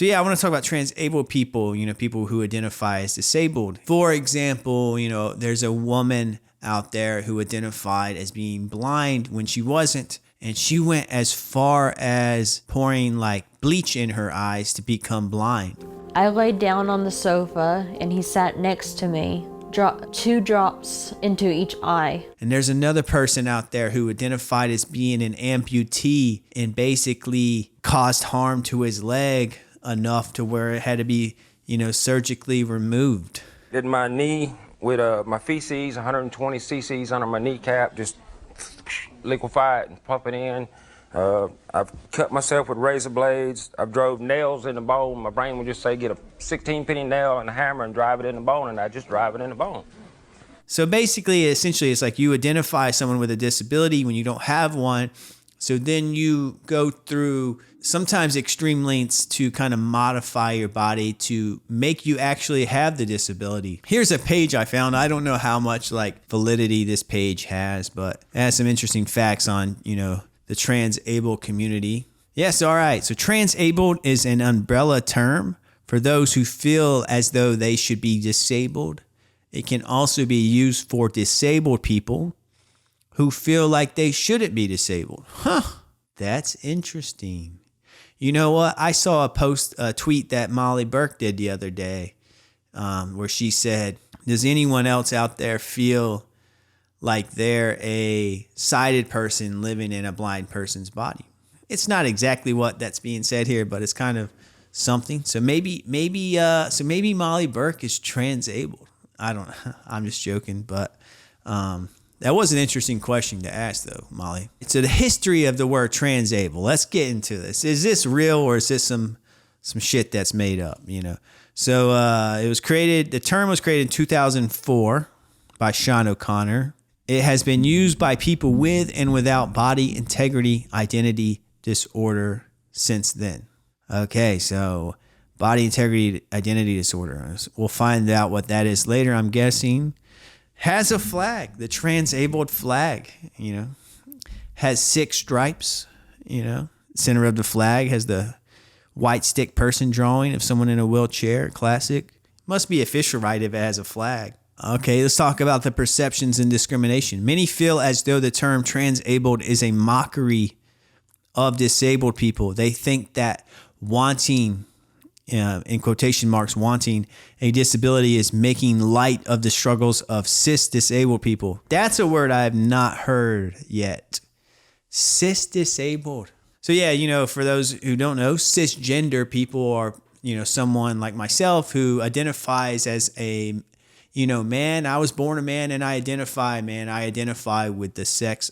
So yeah, I want to talk about transabled people, people who identify as disabled. For example, there's a woman out there who identified as being blind when she wasn't. And she went as far as pouring like bleach in her eyes to become blind. I laid down on the sofa and he sat next to me, dropped 2 drops into each eye. And there's another person out there who identified as being an amputee and basically caused harm to his leg enough to where it had to be, surgically removed. Did my knee with my feces, 120 cc's under my kneecap, just liquefy it and pump it in. I've cut myself with razor blades. I've drove nails in the bone. My brain would just say, get a 16-penny nail and a hammer and drive it in the bone, and I just drive it in the bone. So basically, essentially, it's like you identify someone with a disability when you don't have one. So then you go through sometimes extreme lengths to kind of modify your body to make you actually have the disability. Here's a page I found. I don't know how much like validity this page has, but it has some interesting facts on, the transabled community. Yes, all right. So transabled is an umbrella term for those who feel as though they should be disabled. It can also be used for disabled people who feel like they shouldn't be disabled. That's interesting. You know what? I saw a tweet that Molly Burke did the other day where she said, does anyone else out there feel like they're a sighted person living in a blind person's body? It's not exactly what that's being said here, but it's kind of something. So maybe Molly Burke is transabled. I don't know. I'm just joking, but that was an interesting question to ask, though, Molly. So the history of the word transable. Let's get into this. Is this real or is this some shit that's made up? So it was created. The term was created in 2004 by Sean O'Connor. It has been used by people with and without body integrity identity disorder since then. Okay, so body integrity identity disorder. We'll find out what that is later, I'm guessing. Has a flag, the transabled flag, has 6 stripes, center of the flag has the white stick person drawing of someone in a wheelchair, classic. Must be official right if it has a flag. Okay, let's talk about the perceptions and discrimination. Many feel as though the term transabled is a mockery of disabled people. They think that wanting, in quotation marks, wanting a disability is making light of the struggles of cis disabled people. That's a word I have not heard yet. Cis disabled. So yeah, for those who don't know, cisgender people are, someone like myself who identifies as a, man. I was born a man and I identify, man. I identify with the sex,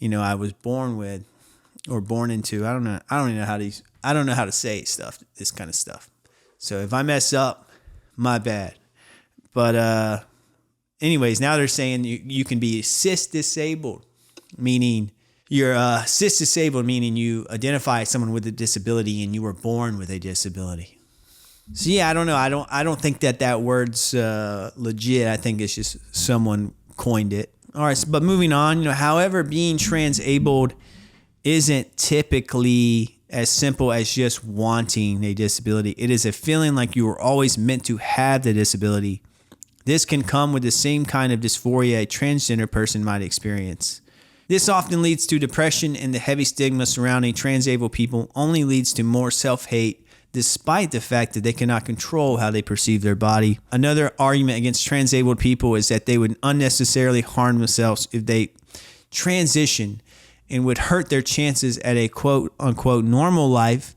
I was born with or born into. I don't know how to say stuff, this kind of stuff. So if I mess up, my bad. But anyways, now they're saying you can be cis disabled, meaning you're cis disabled, meaning you identify as someone with a disability and you were born with a disability. So yeah, I don't know. I don't think that word's legit. I think it's just someone coined it. All right, but moving on. However, being transabled isn't typically as simple as just wanting a disability. It is a feeling like you were always meant to have the disability. This can come with the same kind of dysphoria a transgender person might experience. This often leads to depression, and the heavy stigma surrounding transabled people only leads to more self-hate, despite the fact that they cannot control how they perceive their body. Another argument against transabled people is that they would unnecessarily harm themselves if they transition and would hurt their chances at a quote-unquote normal life.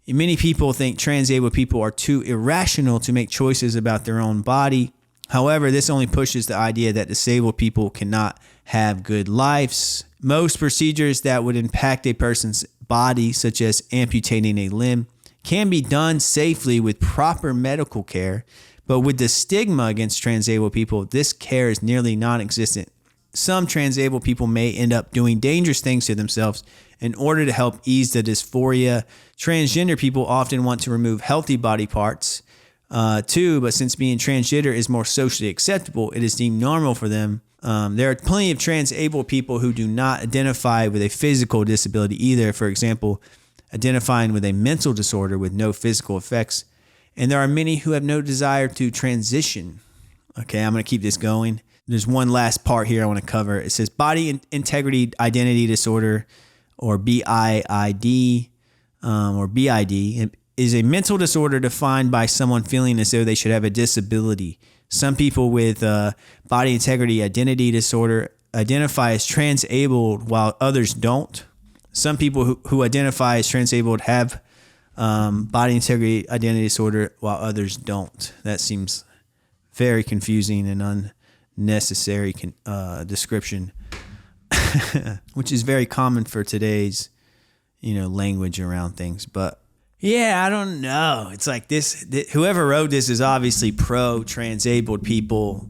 Many people think transabled people are too irrational to make choices about their own body. However, this only pushes the idea that disabled people cannot have good lives. Most procedures that would impact a person's body, such as amputating a limb, can be done safely with proper medical care, but with the stigma against transabled people, this care is nearly non-existent. Some transabled people may end up doing dangerous things to themselves in order to help ease the dysphoria. Transgender people often want to remove healthy body parts too, but since being transgender is more socially acceptable, it is deemed normal for them. There are plenty of transabled people who do not identify with a physical disability either. For example, identifying with a mental disorder with no physical effects. And there are many who have no desire to transition. Okay, I'm going to keep this going. There's one last part here I want to cover. It says Body Integrity Identity Disorder, or BIID, or BID, is a mental disorder defined by someone feeling as though they should have a disability. Some people with Body Integrity Identity Disorder identify as transabled while others don't. Some people who identify as transabled have Body Integrity Identity Disorder while others don't. That seems very confusing and unnecessary description, which is very common for today's, language around things. But yeah, I don't know. It's like whoever wrote this is obviously pro transabled people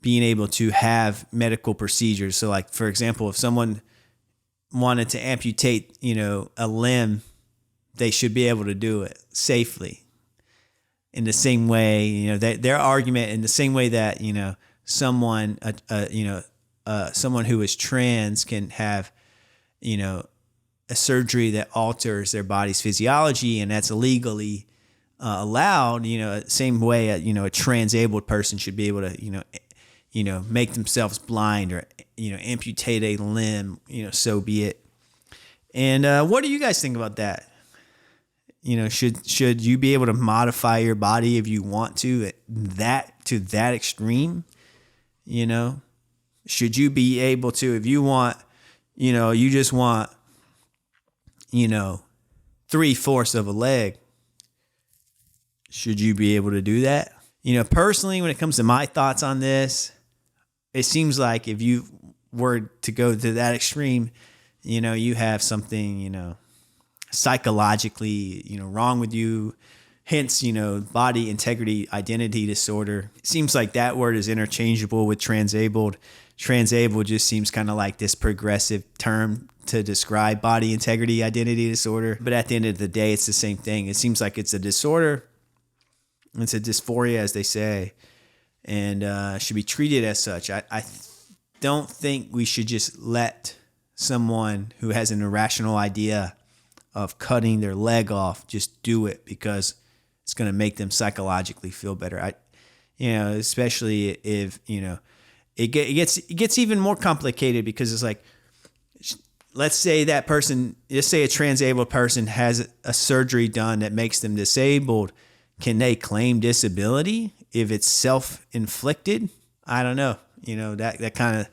being able to have medical procedures. So like, for example, if someone wanted to amputate, a limb, they should be able to do it safely. In the same way, their argument in the same way that, someone, someone who is trans can have, a surgery that alters their body's physiology, and that's illegally allowed. Same way a transabled person should be able to, make themselves blind or amputate a limb. So be it. And what do you guys think about that? Should you be able to modify your body if you want to that extreme? Should you be able to, if you want, you just want, 3/4 of a leg, should you be able to do that? Personally, when it comes to my thoughts on this, it seems like if you were to go to that extreme, you have something, psychologically, wrong with you. Hence, Body Integrity Identity Disorder. It seems like that word is interchangeable with transabled. Transabled just seems kind of like this progressive term to describe body integrity identity disorder. But at the end of the day, it's the same thing. It seems like it's a disorder. It's a dysphoria, as they say, and should be treated as such. I don't think we should just let someone who has an irrational idea of cutting their leg off just do it because it's going to make them psychologically feel better. Especially if, it gets even more complicated because it's like, let's say a transabled person has a surgery done that makes them disabled. Can they claim disability if it's self-inflicted? I don't know. That kind of,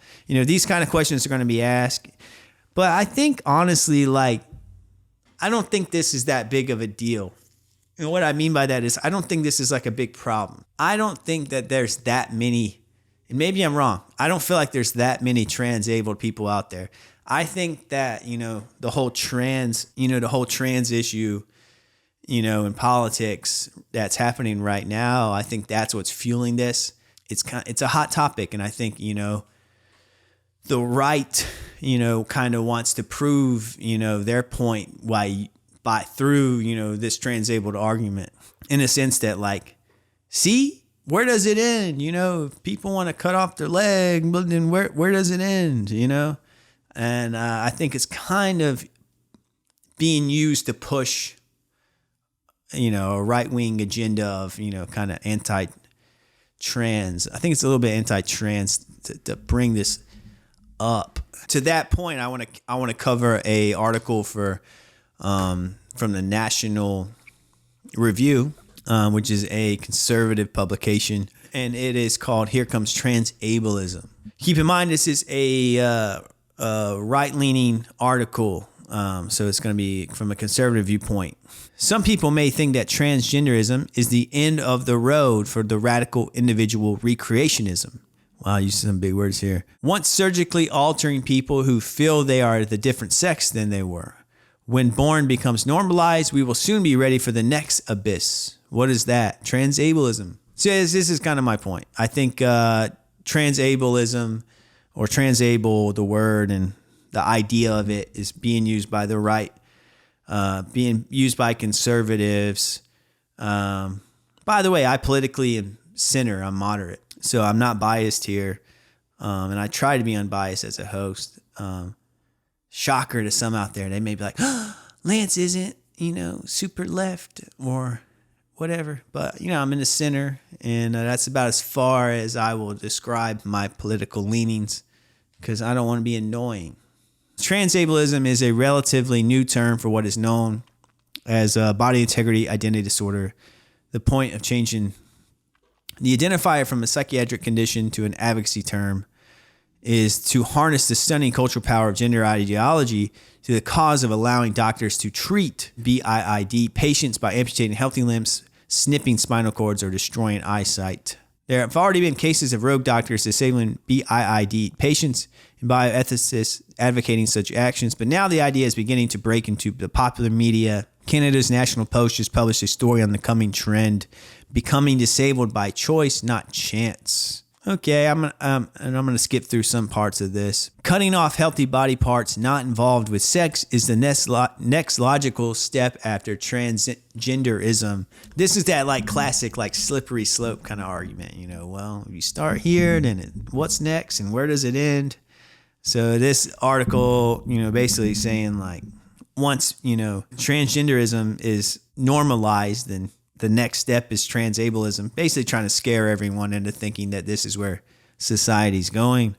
these kind of questions are going to be asked. But I think honestly, I don't think this is that big of a deal. And what I mean by that is I don't think this is like a big problem. I don't think that there's that many, and maybe I'm wrong. I don't feel like there's that many transabled people out there. I think that, the whole trans issue, in politics that's happening right now, I think that's what's fueling this. It's a hot topic. And I think, the right, kind of wants to prove, their point through, this transabled argument in a sense that see, where does it end? If people want to cut off their leg, but then where does it end? And I think it's kind of being used to push, a right-wing agenda of, kind of anti-trans. I think it's a little bit anti-trans to bring this up. To that point, I want to cover a article from the National Review, which is a conservative publication, and it is called "Here Comes Transableism." Keep in mind, this is a right-leaning article, so it's going to be from a conservative viewpoint. Some people may think that transgenderism is the end of the road for the radical individual recreationism. Wow, you see some big words here. Once surgically altering people who feel they are the different sex than they were. When born becomes normalized, we will soon be ready for the next abyss. What is that? Transableism. So this is kind of my point. I think transableism, or transable, the word and the idea of it, is being used by the right, being used by conservatives. By the way, I politically am center. I'm moderate. So I'm not biased here. And I try to be unbiased as a host. Shocker to some out there. They may be like, Lance isn't, super left or whatever. But, I'm in the center, and that's about as far as I will describe my political leanings because I don't want to be annoying. Transableism is a relatively new term for what is known as body integrity identity disorder. The point of changing the identifier from a psychiatric condition to an advocacy term is to harness the stunning cultural power of gender ideology to the cause of allowing doctors to treat BIID patients by amputating healthy limbs, snipping spinal cords, or destroying eyesight. There have already been cases of rogue doctors disabling BIID patients and bioethicists advocating such actions, but now the idea is beginning to break into the popular media. Canada's National Post just published a story on the coming trend, becoming disabled by choice, not chance. Okay, I'm gonna skip through some parts of this. Cutting off healthy body parts not involved with sex is the next logical step after transgenderism. This is that classic slippery slope kind of argument. Well, you start here, then what's next, and where does it end? So this article, basically saying once transgenderism is normalized, then the next step is transableism, basically trying to scare everyone into thinking that this is where society's going.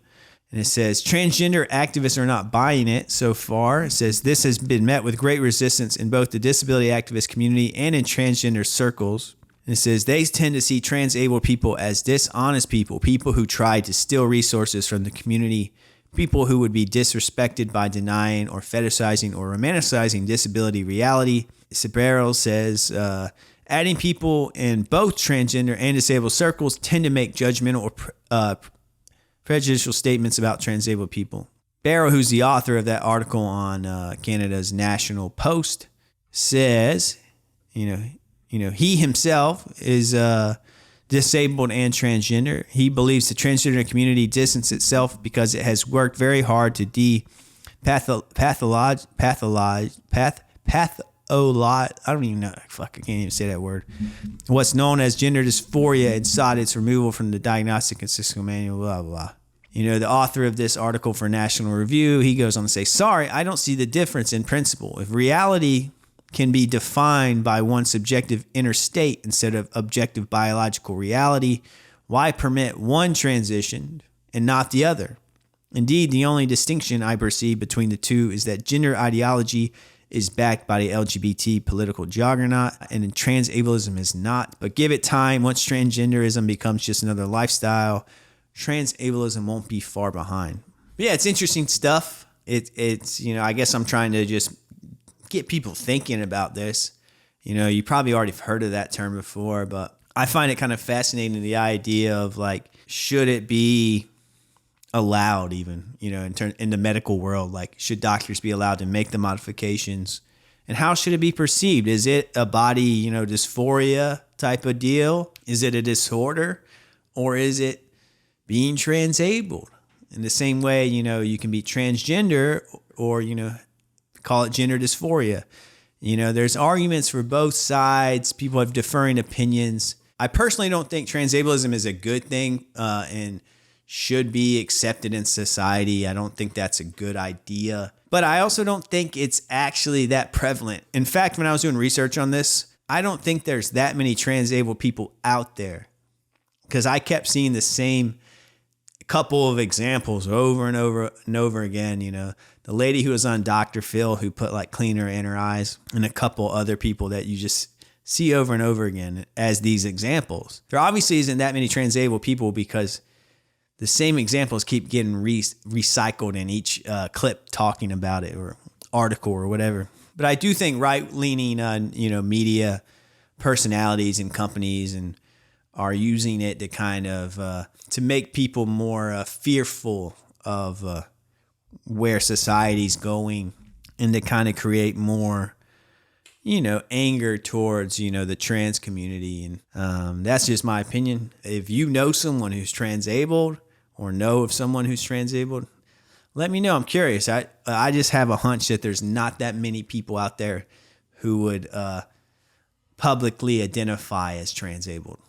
And it says, transgender activists are not buying it so far. It says, this has been met with great resistance in both the disability activist community and in transgender circles. And it says, they tend to see transabled people as dishonest people who try to steal resources from the community, people who would be disrespected by denying or fetishizing or romanticizing disability reality. Sabero says, adding people in both transgender and disabled circles tend to make judgmental or prejudicial statements about transabled people. Barrow, who's the author of that article on Canada's National Post, says, he himself is disabled and transgender. He believes the transgender community distances itself because it has worked very hard to I don't even know. Fuck, I can't even say that word. What's known as gender dysphoria and sought its removal from the Diagnostic and Statistical Manual, blah, blah, blah. The author of this article for National Review, he goes on to say, sorry, I don't see the difference in principle. If reality can be defined by one subjective inner state instead of objective biological reality, why permit one transition and not the other? Indeed, the only distinction I perceive between the two is that gender ideology is backed by the LGBT political juggernaut, and transableism is not. But give it time. Once transgenderism becomes just another lifestyle, transableism won't be far behind. But yeah, it's interesting stuff. It's I guess I'm trying to just get people thinking about this. You probably already heard of that term before, but I find it kind of fascinating, the idea of should it be allowed even, in the medical world, should doctors be allowed to make the modifications, and how should it be perceived? Is it a body, dysphoria type of deal? Is it a disorder, or is it being transabled? In the same way, you can be transgender or, call it gender dysphoria. There's arguments for both sides. People have differing opinions. I personally don't think transableism is a good thing, and should be accepted in society. I don't think that's a good idea. But I also don't think it's actually that prevalent. In fact, when I was doing research on this, I don't think there's that many transabled people out there, because I kept seeing the same couple of examples over and over and over again. The lady who was on Dr. Phil who put cleaner in her eyes, and a couple other people that you just see over and over again as these examples. There obviously isn't that many transabled people because the same examples keep getting recycled in each clip talking about it, or article or whatever. But I do think right-leaning, media personalities and companies are using it to kind of to make people more fearful of where society's going, and to kind of create more, anger towards, the trans community. And that's just my opinion. If you know someone who's transabled, or know of someone who's transabled, let me know. I'm curious. I just have a hunch that there's not that many people out there who would publicly identify as transabled.